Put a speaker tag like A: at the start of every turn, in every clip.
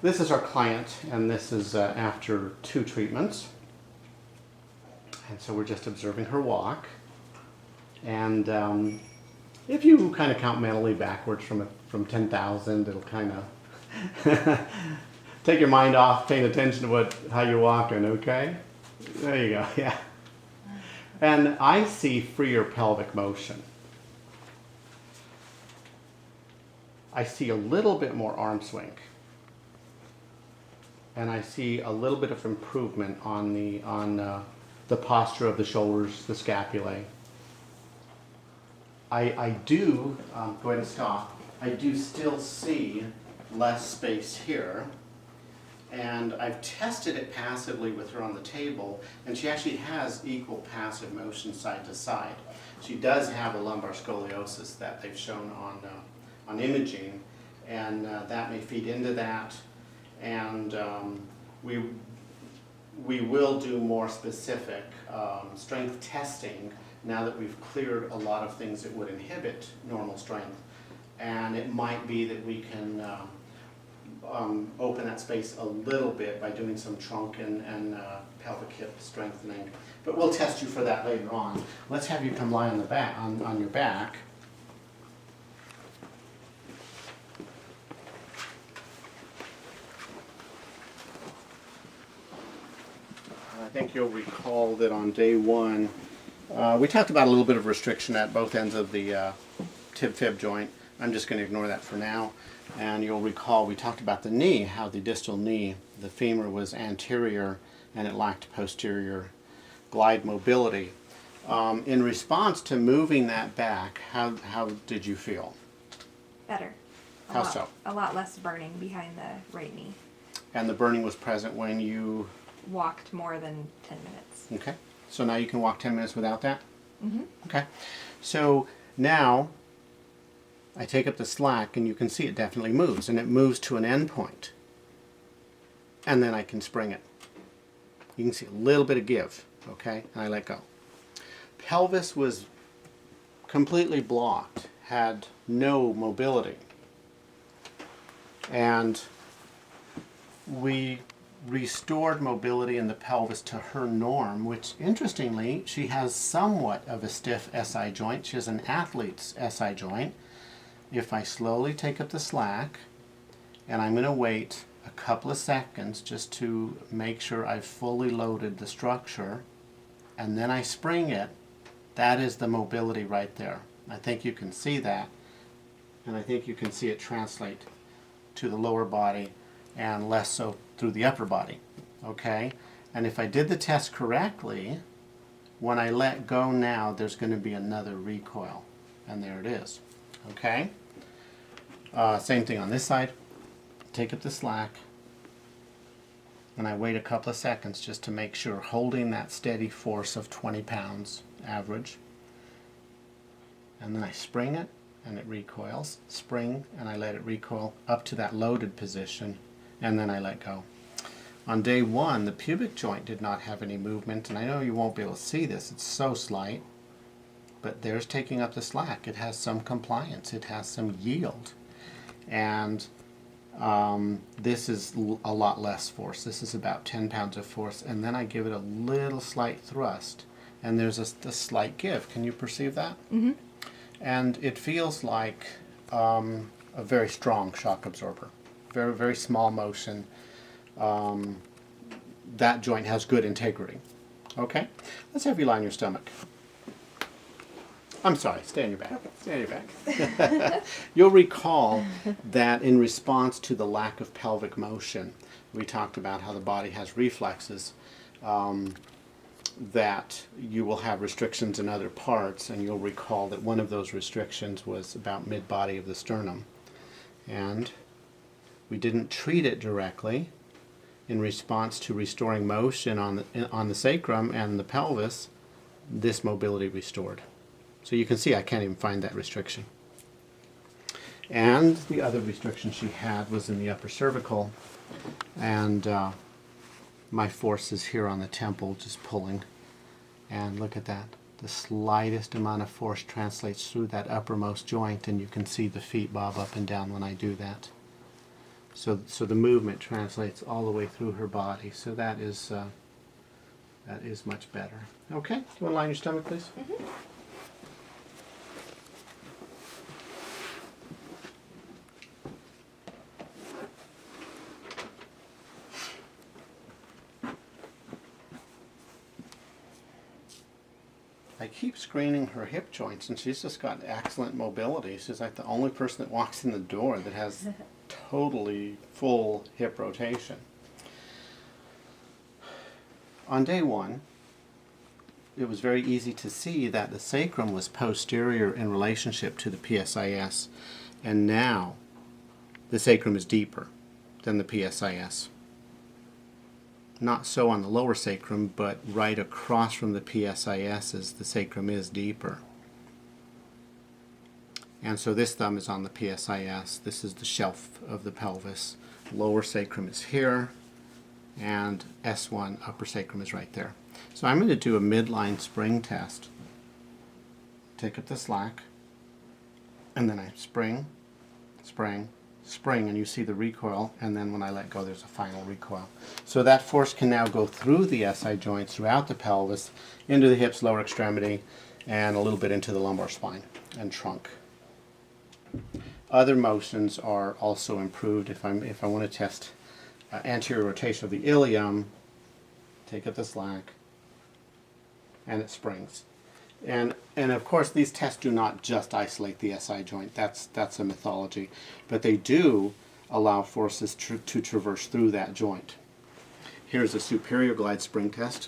A: This is our client, and this is after 2 treatments. And so we're just observing her walk. And if you kind of count mentally backwards from 10,000, it'll kind of take your mind off paying attention to how you're walking, okay? There you go, yeah. And I see freer pelvic motion. I see a little bit more arm swing. And I see a little bit of improvement on the posture of the shoulders, the scapulae. I do, go ahead and stop, I do still see less space here. And I've tested it passively with her on the table, and she actually has equal passive motion side to side. She does have a lumbar scoliosis that they've shown on imaging, and that may feed into that. And we will do more specific strength testing now that we've cleared a lot of things that would inhibit normal strength. And it might be that we can open that space a little bit by doing some trunk and pelvic hip strengthening. But we'll test you for that later on. Let's have you come lie on the back, on your back. I think you'll recall that on day 1, we talked about a little bit of restriction at both ends of the tib-fib joint. I'm just going to ignore that for now. And you'll recall we talked about the knee, how the distal knee, the femur was anterior and it lacked posterior glide mobility. In response to moving that back, how did you feel?
B: Better.
A: How so?
B: A lot less burning behind the right knee.
A: And the burning was present when you
B: walked more than 10 minutes.
A: Okay. So now you can walk 10 minutes without that?
B: Mm-hmm.
A: Okay. So now I take up the slack and you can see it definitely moves, and it moves to an end point. And then I can spring it. You can see a little bit of give, okay? And I let go. Pelvis was completely blocked, had no mobility. And we restored mobility in the pelvis to her norm, which interestingly, she has somewhat of a stiff SI joint. She has an athlete's SI joint. If I slowly take up the slack, and I'm going to wait a couple of seconds just to make sure I've fully loaded the structure, and then I spring it, that is the mobility right there. I think you can see that, and I think you can see it translate to the lower body and less so through the upper body, okay? And if I did the test correctly, when I let go now, there's going to be another recoil, and there it is, okay? Same thing on this side. Take up the slack, and I wait a couple of seconds just to make sure, holding that steady force of 20 pounds average. And then I spring it, and it recoils. Spring, and I let it recoil up to that loaded position, and then I let go. On day 1, the pubic joint did not have any movement, and I know you won't be able to see this, it's so slight, but there's taking up the slack. It has some compliance, it has some yield, and this is a lot less force. This is about 10 pounds of force, and then I give it a little slight thrust, and there's a slight give. Can you perceive that?
B: Mm-hmm.
A: And it feels like a very strong shock absorber. Very, very small motion. That joint has good integrity. Okay? Let's have you lie on your stomach. I'm sorry, stay on your back.
B: Okay.
A: Stay on your back. You'll recall that in response to the lack of pelvic motion, we talked about how the body has reflexes, that you will have restrictions in other parts, and you'll recall that one of those restrictions was about mid-body of the sternum. And we didn't treat it directly in response to restoring motion on the sacrum and the pelvis. This mobility restored. So you can see I can't even find that restriction. And the other restriction she had was in the upper cervical, and my force is here on the temple, just pulling. And look at that. The slightest amount of force translates through that uppermost joint, and you can see the feet bob up and down when I do that. So the movement translates all the way through her body. So that is much better. Okay, you want to line your stomach, please?
B: Mm-hmm.
A: I keep screening her hip joints, and she's just got excellent mobility. She's like the only person that walks in the door that has totally full hip rotation. On day one, it was very easy to see that the sacrum was posterior in relationship to the PSIS, and now the sacrum is deeper than the PSIS. Not so on the lower sacrum, but right across from the PSIS the sacrum is deeper. And so this thumb is on the PSIS. This is the shelf of the pelvis. Lower sacrum is here, and S1 upper sacrum is right there. So I'm going to do a midline spring test. Take up the slack, and then I spring, spring, spring, and you see the recoil, and then when I let go there's a final recoil. So that force can now go through the SI joints, throughout the pelvis, into the hips, lower extremity, and a little bit into the lumbar spine and trunk. Other motions are also improved. If I want to test anterior rotation of the ilium, take up the slack, and it springs. And of course, these tests do not just isolate the SI joint. That's a mythology, but they do allow forces to traverse through that joint. Here's a superior glide spring test.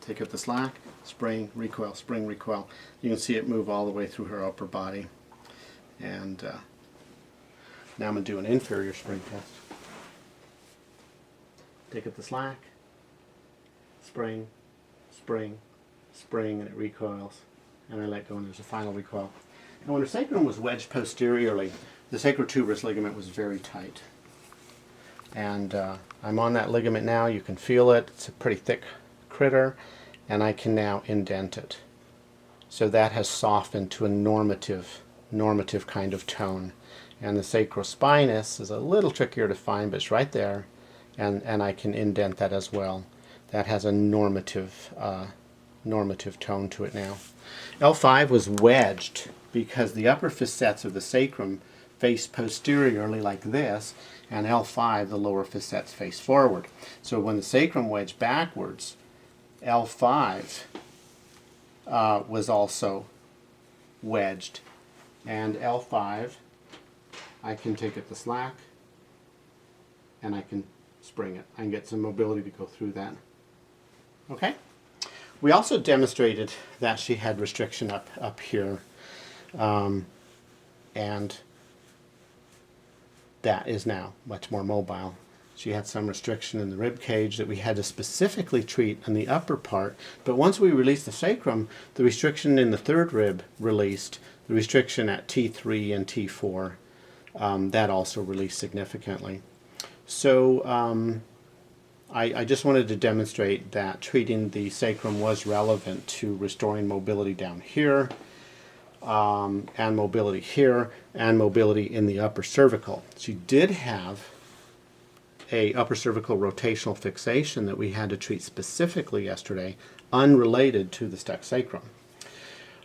A: Take up the slack, spring, recoil, spring, recoil. You can see it move all the way through her upper body. And now I'm going to do an inferior spring test. Take up the slack, spring, spring, spring, and it recoils. And I let go, and there's a final recoil. And when her sacrum was wedged posteriorly, the sacrotuberous ligament was very tight. And I'm on that ligament now. You can feel it. It's a pretty thick critter, and I can now indent it. So that has softened to a normative kind of tone. And the sacrospinous is a little trickier to find, but it's right there, and I can indent that as well. That has a normative tone to it now. L5 was wedged because the upper facets of the sacrum face posteriorly like this, and L5, the lower facets, face forward. So when the sacrum wedged backwards, L5 was also wedged. And L5, I can take it the slack, and I can spring it. I can get some mobility to go through that. Okay? We also demonstrated that she had restriction up here, and that is now much more mobile. She had some restriction in the rib cage that we had to specifically treat in the upper part, but once we released the sacrum, the restriction in the third rib released, the restriction at T3 and T4, that also released significantly. So I just wanted to demonstrate that treating the sacrum was relevant to restoring mobility down here, and mobility here, and mobility in the upper cervical. She did have a upper cervical rotational fixation that we had to treat specifically yesterday, unrelated to the stuck sacrum.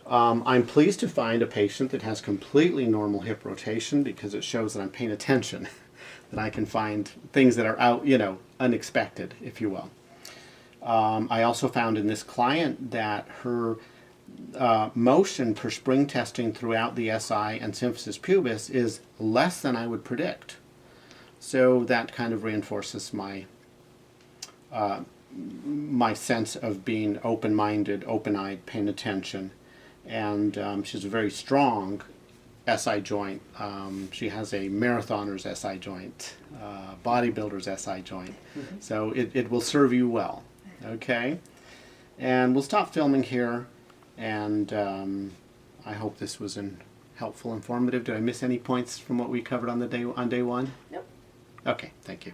A: I'm pleased to find a patient that has completely normal hip rotation, because it shows that I'm paying attention, that I can find things that are out, unexpected, if you will. I also found in this client that her motion per spring testing throughout the SI and symphysis pubis is less than I would predict. So that kind of reinforces my my sense of being open-minded, open-eyed, paying attention. And she's a very strong SI joint. She has a marathoner's SI joint, bodybuilder's SI joint. Mm-hmm. So it will serve you well. Okay? And we'll stop filming here. And I hope this was helpful, informative. Did I miss any points from what we covered on day one?
B: Nope.
A: Okay, thank you.